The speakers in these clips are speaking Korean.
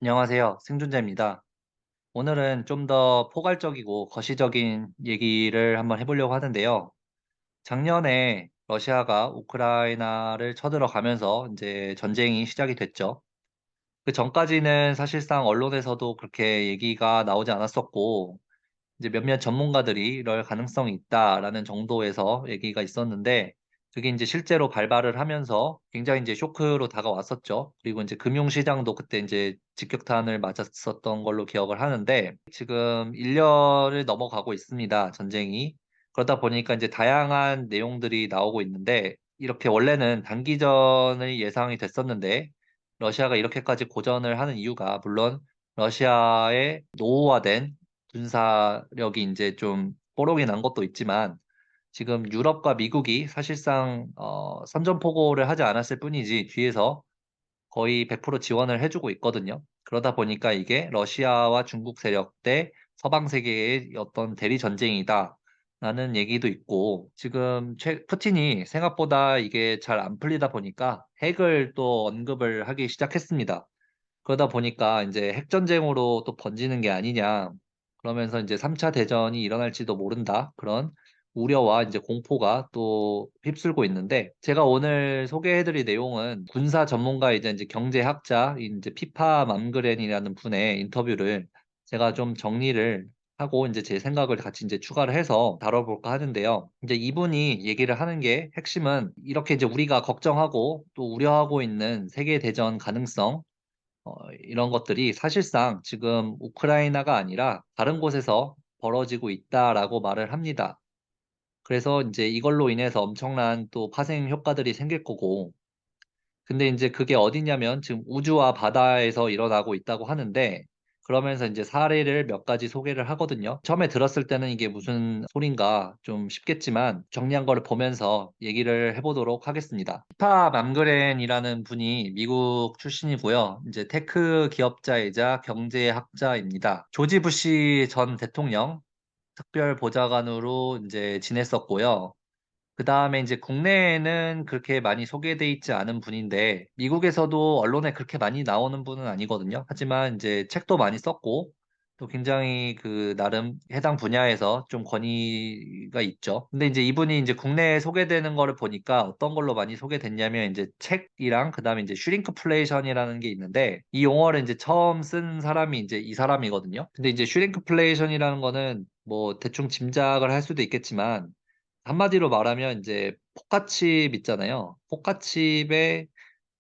안녕하세요. 생존자입니다. 오늘은 좀 더 포괄적이고 거시적인 얘기를 한번 해보려고 하는데요. 작년에 러시아가 우크라이나를 쳐들어가면서 이제 전쟁이 시작이 됐죠. 그 전까지는 사실상 언론에서도 그렇게 얘기가 나오지 않았었고, 이제 몇몇 전문가들이 이럴 가능성이 있다라는 정도에서 얘기가 있었는데, 그게 이제 실제로 발발을 하면서 굉장히 이제 쇼크로 다가왔었죠. 그리고 이제 금융시장도 그때 이제 직격탄을 맞았었던 걸로 기억을 하는데, 지금 1년을 넘어가고 있습니다, 전쟁이. 그러다 보니까 이제 다양한 내용들이 나오고 있는데, 이렇게 원래는 단기전의 예상이 됐었는데, 러시아가 이렇게까지 고전을 하는 이유가 물론 러시아의 노후화된 군사력이 이제 좀 뽀록이 난 것도 있지만 지금 유럽과 미국이 사실상 선전포고를 하지 않았을 뿐이지 뒤에서 거의 100% 지원을 해주고 있거든요. 그러다 보니까 이게 러시아와 중국 세력 대 서방 세계의 어떤 대리 전쟁이다. 라는 얘기도 있고 지금 푸틴이 생각보다 이게 잘 안 풀리다 보니까 핵을 또 언급을 하기 시작했습니다. 그러다 보니까 이제 핵전쟁으로 또 번지는 게 아니냐. 그러면서 이제 3차 대전이 일어날지도 모른다. 그런 우려와 이제 공포가 또 휩쓸고 있는데 제가 오늘 소개해드릴 내용은 군사 전문가이자 이제 경제학자 이제 피파 맘그렌이라는 분의 인터뷰를 제가 좀 정리를 하고 이제 제 생각을 같이 이제 추가를 해서 다뤄볼까 하는데요. 이제 이분이 얘기를 하는 게 핵심은 이렇게 이제 우리가 걱정하고 또 우려하고 있는 세계 대전 가능성 이런 것들이 사실상 지금 우크라이나가 아니라 다른 곳에서 벌어지고 있다라고 말을 합니다. 그래서 이제 이걸로 인해서 엄청난 또 파생 효과들이 생길 거고, 근데 이제 그게 어디냐면 지금 우주와 바다에서 일어나고 있다고 하는데, 그러면서 이제 사례를 몇 가지 소개를 하거든요. 처음에 들었을 때는 이게 무슨 소린가 좀 싶겠지만 정리한 거를 보면서 얘기를 해보도록 하겠습니다. 피파 맘그렌이라는 분이 미국 출신이고요. 이제 테크 기업자이자 경제학자입니다. 조지 부시 전 대통령 특별 보좌관으로 이제 지냈었고요. 그다음에 이제 국내에는 그렇게 많이 소개돼 있지 않은 분인데 미국에서도 언론에 그렇게 많이 나오는 분은 아니거든요. 하지만 이제 책도 많이 썼고 또 굉장히 그 나름 해당 분야에서 좀 권위가 있죠. 근데 이제 이분이 이제 국내에 소개되는 거를 보니까 어떤 걸로 많이 소개됐냐면 이제 책이랑 그다음에 이제 슈링크플레이션이라는 게 있는데 이 용어를 이제 처음 쓴 사람이 이제 이 사람이거든요. 근데 이제 슈링크플레이션이라는 거는 뭐 대충 짐작을 할 수도 있겠지만 한마디로 말하면 이제 포카칩 있잖아요. 포카칩의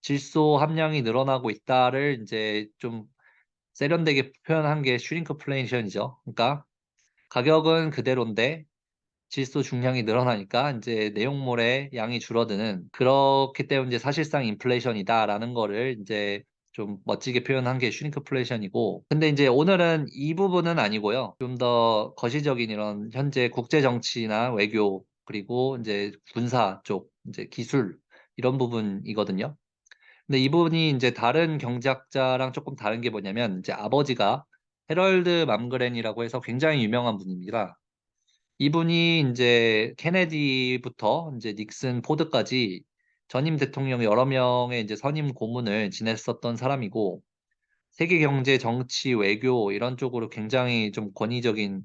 질소 함량이 늘어나고 있다를 이제 좀 세련되게 표현한 게 슈링크플레이션이죠. 그러니까 가격은 그대로인데 질소 중량이 늘어나니까 이제 내용물의 양이 줄어드는 그렇기 때문에 이제 사실상 인플레이션이다라는 거를 이제 좀 멋지게 표현한 게 슈링크플레이션이고 근데 이제 오늘은 이 부분은 아니고요. 좀 더 거시적인 이런 현재 국제 정치나 외교 그리고 이제 군사 쪽 이제 기술 이런 부분이거든요. 근데 이분이 이제 다른 경제학자랑 조금 다른 게 뭐냐면 이제 아버지가 해럴드 맘그렌이라고 해서 굉장히 유명한 분입니다. 이분이 이제 케네디부터 이제 닉슨, 포드까지 전임 대통령 여러 명의 이제 선임 고문을 지냈었던 사람이고 세계 경제, 정치, 외교 이런 쪽으로 굉장히 좀 권위적인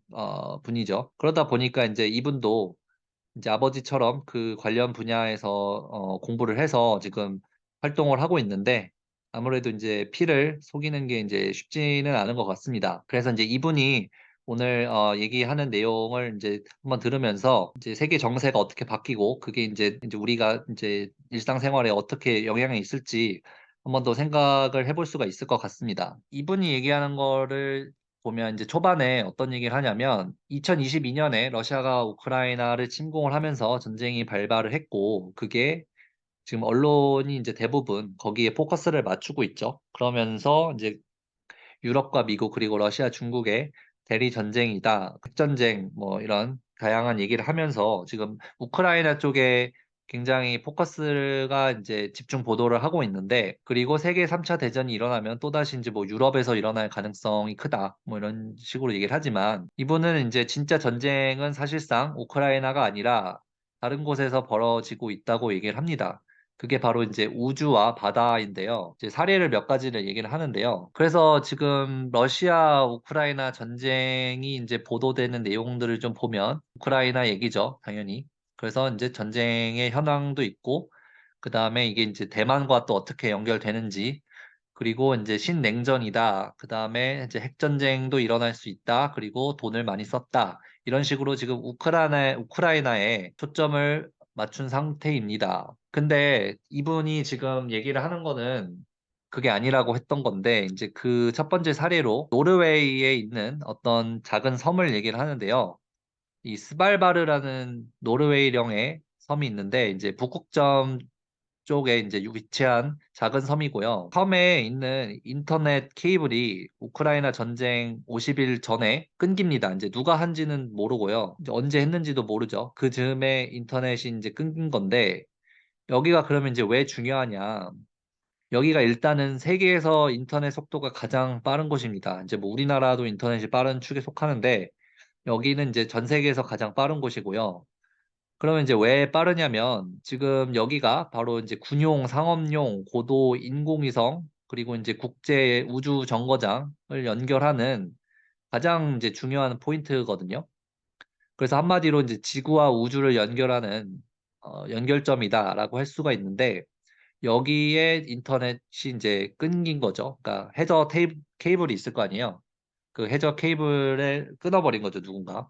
분이죠. 그러다 보니까 이제 이분도 이제 아버지처럼 그 관련 분야에서 공부를 해서 지금 활동을 하고 있는데 아무래도 이제 피를 속이는 게 이제 쉽지는 않은 것 같습니다. 그래서 이제 이분이 오늘 얘기하는 내용을 이제 한번 들으면서 이제 세계 정세가 어떻게 바뀌고 그게 이제 우리가 이제 일상생활에 어떻게 영향이 있을지 한번 더 생각을 해볼 수가 있을 것 같습니다. 이분이 얘기하는 거를 보면 이제 초반에 어떤 얘기를 하냐면 2022년에 러시아가 우크라이나를 침공을 하면서 전쟁이 발발을 했고 그게 지금 언론이 이제 대부분 거기에 포커스를 맞추고 있죠. 그러면서 이제 유럽과 미국 그리고 러시아, 중국의 대리 전쟁이다.核전쟁 뭐 이런 다양한 얘기를 하면서 지금 우크라이나 쪽에 굉장히 포커스가 이제 집중 보도를 하고 있는데 그리고 세계 3차 대전이 일어나면 또다시 이제 뭐 유럽에서 일어날 가능성이 크다. 뭐 이런 식으로 얘기를 하지만 이분은 이제 진짜 전쟁은 사실상 우크라이나가 아니라 다른 곳에서 벌어지고 있다고 얘기를 합니다. 그게 바로 이제 우주와 바다인데요. 이제 사례를 몇 가지를 얘기를 하는데요. 그래서 지금 러시아 우크라이나 전쟁이 이제 보도되는 내용들을 좀 보면 우크라이나 얘기죠, 당연히. 그래서 이제 전쟁의 현황도 있고, 그 다음에 이게 이제 대만과 또 어떻게 연결되는지, 그리고 이제 신냉전이다. 그 다음에 이제 핵전쟁도 일어날 수 있다. 그리고 돈을 많이 썼다. 이런 식으로 지금 우크라이나에 초점을 맞춘 상태입니다. 근데 이분이 지금 얘기를 하는 거는 그게 아니라고 했던 건데, 이제 그 첫 번째 사례로 노르웨이에 있는 어떤 작은 섬을 얘기를 하는데요. 이 스발바르라는 노르웨이령의 섬이 있는데, 이제 북극점 쪽에 이제 위치한 작은 섬이고요. 섬에 있는 인터넷 케이블이 우크라이나 전쟁 50일 전에 끊깁니다. 이제 누가 한지는 모르고요. 이제 언제 했는지도 모르죠. 그 즈음에 인터넷이 이제 끊긴 건데 여기가 그러면 이제 왜 중요하냐? 여기가 일단은 세계에서 인터넷 속도가 가장 빠른 곳입니다. 이제 뭐 우리나라도 인터넷이 빠른 축에 속하는데 여기는 이제 전 세계에서 가장 빠른 곳이고요. 그러면 이제 왜 빠르냐면 지금 여기가 바로 이제 군용, 상업용, 고도 인공위성 그리고 이제 국제 우주 정거장을 연결하는 가장 이제 중요한 포인트거든요. 그래서 한마디로 이제 지구와 우주를 연결하는 연결점이다라고 할 수가 있는데 여기에 인터넷이 이제 끊긴 거죠. 그러니까 케이블이 있을 거 아니에요. 그 해저 케이블을 끊어버린 거죠, 누군가.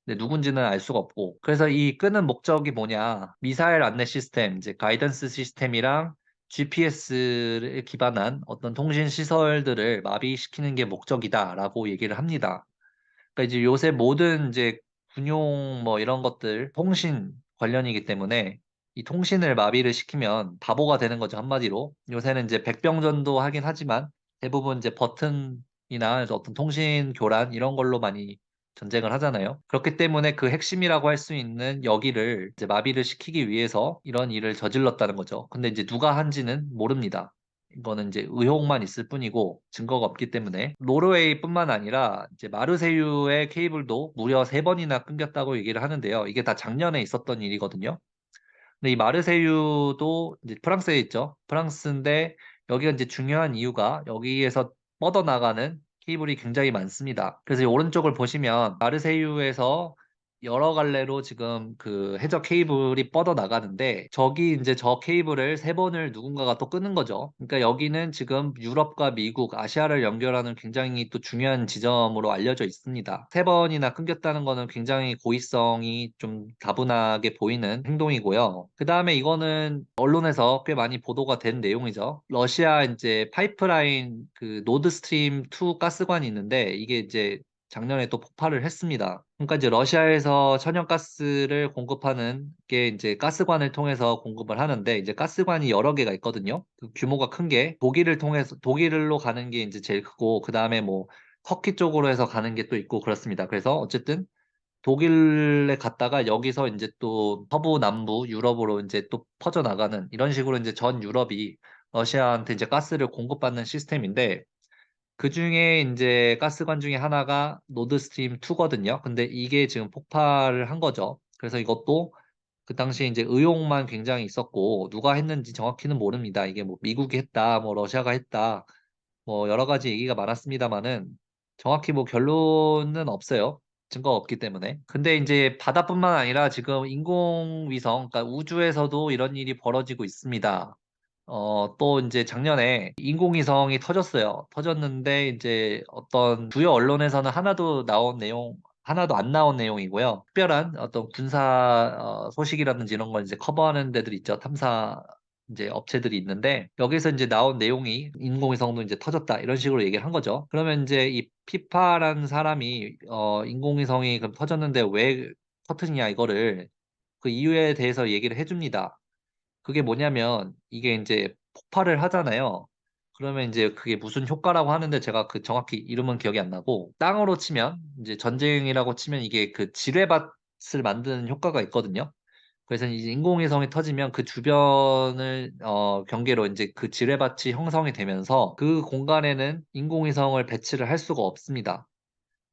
근데 누군지는 알 수가 없고. 그래서 이 끄는 목적이 뭐냐. 미사일 안내 시스템, 이제 가이던스 시스템이랑 GPS를 기반한 어떤 통신 시설들을 마비시키는 게 목적이다라고 얘기를 합니다. 그러니까 이제 요새 모든 이제 군용 뭐 이런 것들 통신 관련이기 때문에 이 통신을 마비를 시키면 바보가 되는 거죠, 한마디로. 요새는 이제 백병전도 하긴 하지만 대부분 이제 버튼이나 어떤 통신 교란 이런 걸로 많이 전쟁을 하잖아요. 그렇기 때문에 그 핵심이라고 할 수 있는 여기를 이제 마비를 시키기 위해서 이런 일을 저질렀다는 거죠. 근데 이제 누가 한지는 모릅니다. 이거는 이제 의혹만 있을 뿐이고 증거가 없기 때문에 노르웨이뿐만 아니라 이제 마르세유의 케이블도 무려 3번이나 끊겼다고 얘기를 하는데요. 이게 다 작년에 있었던 일이거든요. 근데 이 마르세유도 이제 프랑스에 있죠. 프랑스인데 여기가 이제 중요한 이유가 여기에서 뻗어나가는 케이블이 굉장히 많습니다. 그래서 이 오른쪽을 보시면 마르세유에서 여러 갈래로 지금 그 해저 케이블이 뻗어 나가는데 저기 이제 저 케이블을 3번을 누군가가 또 끄는 거죠. 그러니까 여기는 지금 유럽과 미국, 아시아를 연결하는 굉장히 또 중요한 지점으로 알려져 있습니다. 3번이나 끊겼다는 거는 굉장히 고의성이 좀 다분하게 보이는 행동이고요. 그 다음에 이거는 언론에서 꽤 많이 보도가 된 내용이죠. 러시아 이제 파이프라인 그 노드스트림 2 가스관이 있는데 이게 이제 작년에 또 폭발을 했습니다. 그러니까 이제 러시아에서 천연가스를 공급하는 게 이제 가스관을 통해서 공급을 하는데 이제 가스관이 여러 개가 있거든요. 그 규모가 큰 게 독일을 통해서 독일로 가는 게 이제 제일 크고 그 다음에 뭐 터키 쪽으로 해서 가는 게 또 있고 그렇습니다. 그래서 어쨌든 독일에 갔다가 여기서 이제 또 서부, 남부, 유럽으로 이제 또 퍼져 나가는 이런 식으로 이제 전 유럽이 러시아한테 이제 가스를 공급받는 시스템인데 그 중에 이제 가스관 중에 하나가 노드스트림 2거든요. 근데 이게 지금 폭발을 한 거죠. 그래서 이것도 그 당시에 이제 의혹만 굉장히 있었고 누가 했는지 정확히는 모릅니다. 이게 뭐 미국이 했다, 뭐 러시아가 했다, 뭐 여러 가지 얘기가 많았습니다만은 정확히 뭐 결론은 없어요. 증거가 없기 때문에. 근데 이제 바다뿐만 아니라 지금 인공위성, 그러니까 우주에서도 이런 일이 벌어지고 있습니다. 또 이제 작년에 인공위성이 터졌어요. 터졌는데 이제 어떤 주요 언론에서는 하나도 안 나온 내용이고요. 특별한 어떤 군사 소식이라든지 이런 걸 이제 커버하는 데들 있죠. 탐사 이제 업체들이 있는데 여기서 이제 나온 내용이 인공위성도 이제 터졌다 이런 식으로 얘기를 한 거죠. 그러면 이제 이 피파라는 사람이 인공위성이 그럼 터졌는데 왜 터트냐 이거를 그 이유에 대해서 얘기를 해줍니다. 그게 뭐냐면 이게 이제 폭발을 하잖아요. 그러면 이제 그게 무슨 효과라고 하는데 제가 그 정확히 이름은 기억이 안 나고 땅으로 치면 이제 전쟁이라고 치면 이게 그 지뢰밭을 만드는 효과가 있거든요. 그래서 이제 인공위성이 터지면 그 주변을 경계로 이제 그 지뢰밭이 형성이 되면서 그 공간에는 인공위성을 배치를 할 수가 없습니다.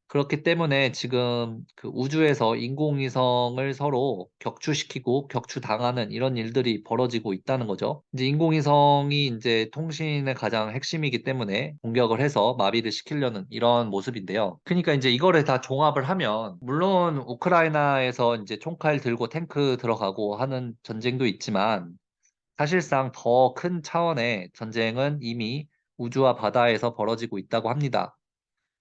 그렇기 때문에 지금 그 우주에서 인공위성을 서로 격추시키고 격추당하는 이런 일들이 벌어지고 있다는 거죠. 이제 인공위성이 이제 통신의 가장 핵심이기 때문에 공격을 해서 마비를 시키려는 이런 모습인데요. 그러니까 이제 이거를 다 종합을 하면 물론 우크라이나에서 이제 총칼 들고 탱크 들어가고 하는 전쟁도 있지만 사실상 더 큰 차원의 전쟁은 이미 우주와 바다에서 벌어지고 있다고 합니다.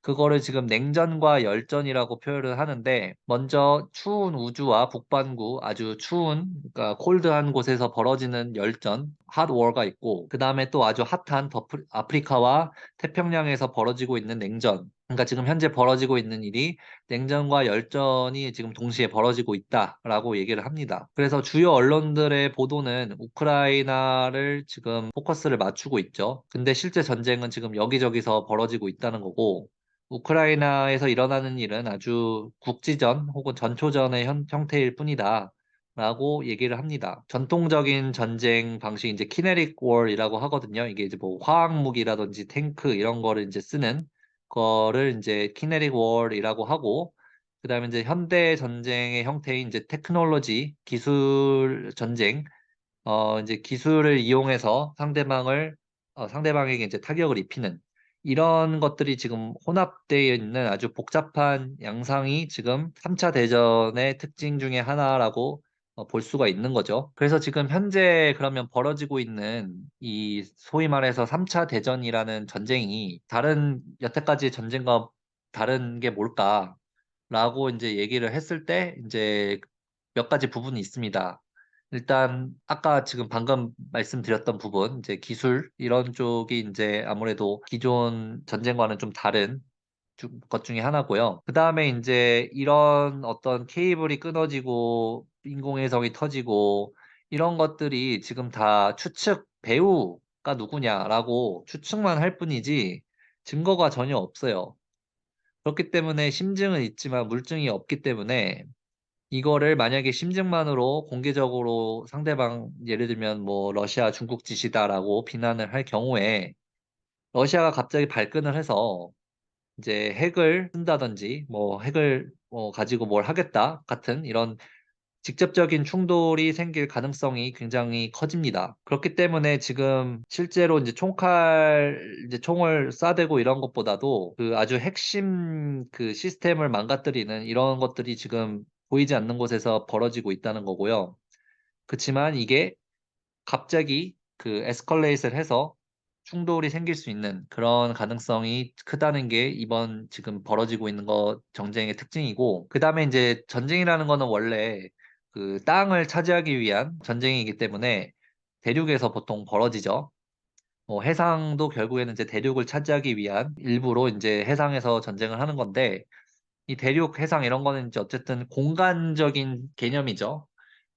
그거를 지금 냉전과 열전이라고 표현을 하는데 먼저 추운 우주와 북반구 아주 추운 그러니까 콜드한 곳에서 벌어지는 열전 핫워가 있고 그다음에 또 아주 핫한 아프리카와 태평양에서 벌어지고 있는 냉전 그러니까 지금 현재 벌어지고 있는 일이 냉전과 열전이 지금 동시에 벌어지고 있다라고 얘기를 합니다. 그래서 주요 언론들의 보도는 우크라이나를 지금 포커스를 맞추고 있죠. 근데 실제 전쟁은 지금 여기저기서 벌어지고 있다는 거고 우크라이나에서 일어나는 일은 아주 국지전 혹은 전초전의 형태일 뿐이다. 라고 얘기를 합니다. 전통적인 전쟁 방식 이제 키네릭 월이라고 하거든요. 이게 이제 뭐 화학 무기라든지 탱크 이런 거를 이제 쓰는 거를 이제 키네릭 월이라고 하고 그다음에 이제 현대 전쟁의 형태인 이제 테크놀로지 기술 전쟁 이제 기술을 이용해서 상대방에게 이제 타격을 입히는 이런 것들이 지금 혼합되어 있는 아주 복잡한 양상이 지금 3차 대전의 특징 중에 하나라고 볼 수가 있는 거죠. 그래서 지금 현재 그러면 벌어지고 있는 이 소위 말해서 3차 대전이라는 전쟁이 다른 여태까지 전쟁과 다른 게 뭘까라고 이제 얘기를 했을 때 이제 몇 가지 부분이 있습니다. 일단 아까 지금 방금 말씀드렸던 부분, 이제 기술 이런 쪽이 이제 아무래도 기존 전쟁과는 좀 다른 것 중에 하나고요. 그 다음에 이제 이런 어떤 케이블이 끊어지고 인공위성이 터지고 이런 것들이 지금 다 배우가 누구냐라고 추측만 할 뿐이지 증거가 전혀 없어요. 그렇기 때문에 심증은 있지만 물증이 없기 때문에 이거를 만약에 심증만으로 공개적으로 상대방 예를 들면 뭐 러시아 중국 짓이다라고 비난을 할 경우에 러시아가 갑자기 발끈을 해서 이제 핵을 쓴다든지 뭐 핵을 가지고 뭘 하겠다 같은 이런 직접적인 충돌이 생길 가능성이 굉장히 커집니다. 그렇기 때문에 지금 실제로 이제 이제 총을 쏴대고 이런 것보다도 그 아주 핵심 그 시스템을 망가뜨리는 이런 것들이 지금 보이지 않는 곳에서 벌어지고 있다는 거고요. 그렇지만 이게 갑자기 그 에스컬레이트를 해서 충돌이 생길 수 있는 그런 가능성이 크다는 게 이번 지금 벌어지고 있는 거 전쟁의 특징이고 그다음에 이제 전쟁이라는 거는 원래 그 땅을 차지하기 위한 전쟁이기 때문에 대륙에서 보통 벌어지죠. 뭐 해상도 결국에는 이제 대륙을 차지하기 위한 일부로 이제 해상에서 전쟁을 하는 건데 이 대륙, 해상 이런 거는 이제 어쨌든 공간적인 개념이죠.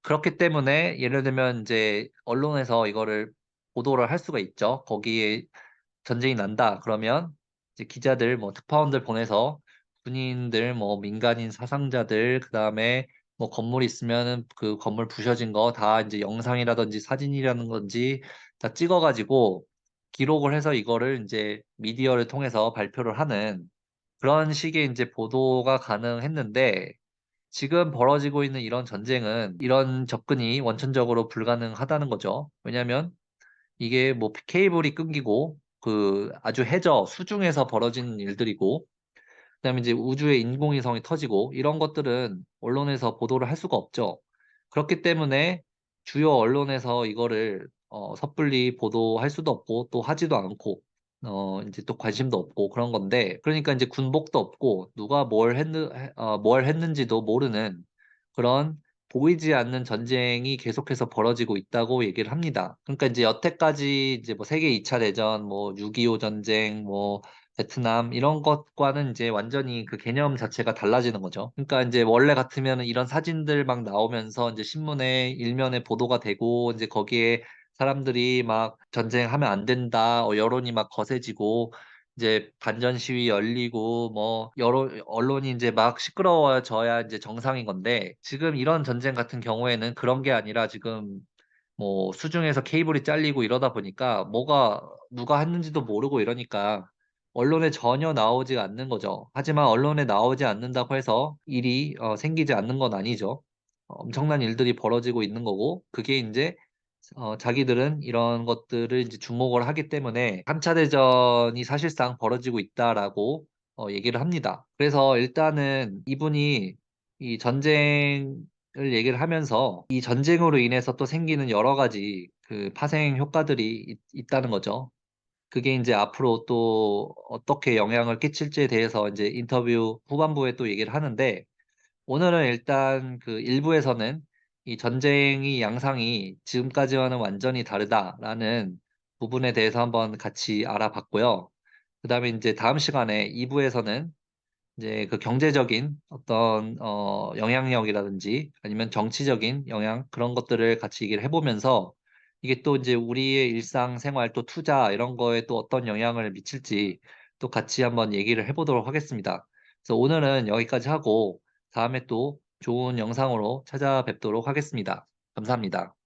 그렇기 때문에 예를 들면 이제 언론에서 이거를 보도를 할 수가 있죠. 거기에 전쟁이 난다. 그러면 이제 기자들, 뭐 특파원들 보내서 군인들, 뭐 민간인 사상자들, 그다음에 뭐 건물이 있으면은 그 건물 부셔진 거 다 이제 영상이라든지 사진이라는 건지 다 찍어가지고 기록을 해서 이거를 이제 미디어를 통해서 발표를 하는 그런 식의 이제 보도가 가능했는데 지금 벌어지고 있는 이런 전쟁은 이런 접근이 원천적으로 불가능하다는 거죠. 왜냐하면 이게 뭐 케이블이 끊기고 그 아주 수중에서 벌어지는 일들이고 그다음에 이제 우주의 인공위성이 터지고 이런 것들은 언론에서 보도를 할 수가 없죠. 그렇기 때문에 주요 언론에서 이거를 섣불리 보도할 수도 없고 또 하지도 않고 이제 또 관심도 없고 그런 건데 그러니까 이제 군복도 없고 누가 뭘 했는지도 모르는 그런 보이지 않는 전쟁이 계속해서 벌어지고 있다고 얘기를 합니다. 그러니까 이제 여태까지 이제 뭐 세계 2차 대전, 뭐 6.25 전쟁, 뭐 베트남 이런 것과는 이제 완전히 그 개념 자체가 달라지는 거죠. 그러니까 이제 원래 같으면 이런 사진들 막 나오면서 이제 신문에 일면에 보도가 되고 이제 거기에 사람들이 막 전쟁하면 안 된다, 여론이 막 거세지고 이제 반전 시위 열리고 뭐 여러 언론이 이제 막 시끄러워져야 이제 정상인 건데 지금 이런 전쟁 같은 경우에는 그런 게 아니라 지금 뭐 수중에서 케이블이 잘리고 이러다 보니까 뭐가 누가 했는지도 모르고 이러니까 언론에 전혀 나오지 않는 거죠. 하지만 언론에 나오지 않는다고 해서 일이 생기지 않는 건 아니죠. 엄청난 일들이 벌어지고 있는 거고, 그게 이제 자기들은 이런 것들을 이제 주목을 하기 때문에 3차 대전이 사실상 벌어지고 있다라고 얘기를 합니다. 그래서 일단은 이분이 이 전쟁을 얘기를 하면서 이 전쟁으로 인해서 또 생기는 여러 가지 그 파생 효과들이 있다는 거죠. 그게 이제 앞으로 또 어떻게 영향을 끼칠지에 대해서 이제 인터뷰 후반부에 또 얘기를 하는데, 오늘은 일단 그 일부에서는 이 전쟁이 양상이 지금까지와는 완전히 다르다라는 부분에 대해서 한번 같이 알아봤고요. 그다음에 이제 다음 시간에 2부에서는 이제 그 경제적인 어떤 영향력이라든지 아니면 정치적인 영향 그런 것들을 같이 얘기를 해보면서 이게 또 이제 우리의 일상생활 또 투자 이런 거에 또 어떤 영향을 미칠지 또 같이 한번 얘기를 해보도록 하겠습니다. 그래서 오늘은 여기까지 하고 다음에 또 좋은 영상으로 찾아뵙도록 하겠습니다. 감사합니다.